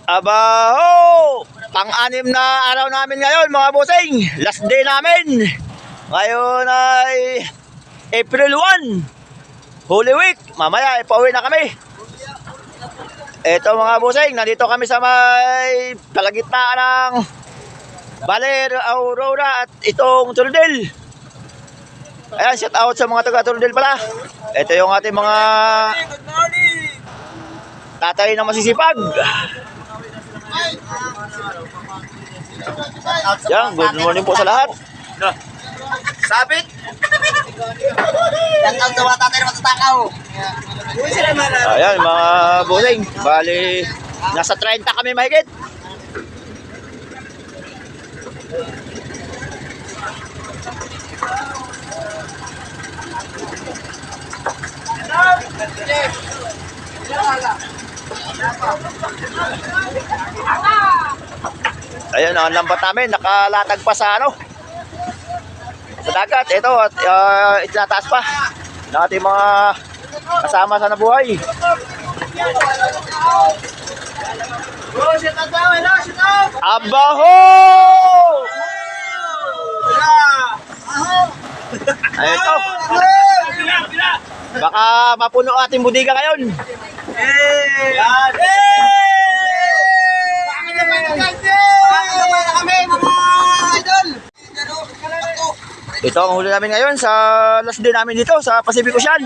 Aba, ho! Pang-anim na araw namin ngayon, mga bossing. Last day namin. Ngayon ay April 1. Holy Week. Mamaya, pauwi na kami. Ito mga bossing, nandito kami sa may kalagitnaan ng Baler, Aurora at itong Turdel. Ayan, shout out sa mga taga Turdel pala. Ito yung ating mga tatay na masisipag. Yan, good morning po sa lahat. Sabit! Yan ang gawa tatay na matatakaw. Ayan, mga bossing. Bali, nasa 30 kami mahigit. Ayun, ang lambat namin, nakalatag pa sa ano, sa dagat. Ito, at itinataas pa ng ating mga kasama sa nabuhay. Abaho! Ito, baka mapuno ating budiga ngayon. Ito ang huli namin ngayon sa last day namin dito sa Pacific Ocean.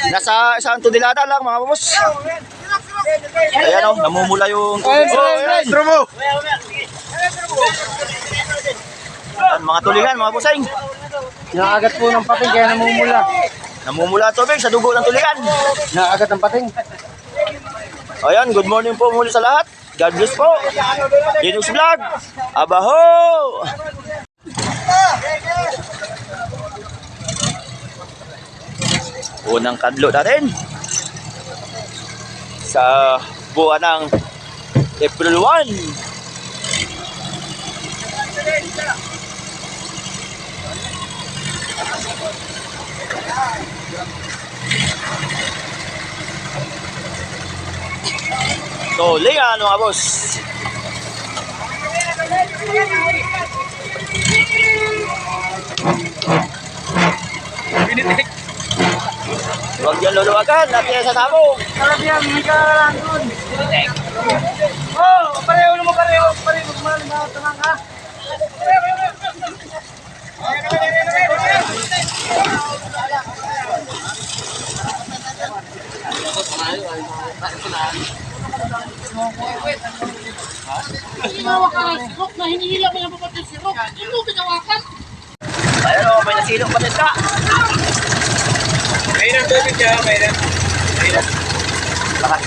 Nasa isang tudilata lang mga boss. Ayan o, namumula yung mga tulingan, mga bossing. Nakagat po ng pating kaya namumula. Namumula tubig sa dugo ng tulingan. Nakagat ng pating. Ayan, good morning po muli sa lahat. God bless po. Linux Vlog. Abaho! Unang kadlo natin sa buwan ng April 1. Tulingan mga boss. Huwag yan luluwagan, natin sa sabong. Sarap yan, may kalalang dun. Oh, pareho naman pareho. Pareho naman na tanang ha. Ginawa ka ng sirok na hinihila mo yung babat yung sirok. Yung mo binawakan. Ayan o, may nasilong patis ka. Mayroon tubig siya, mayroon. Lakas.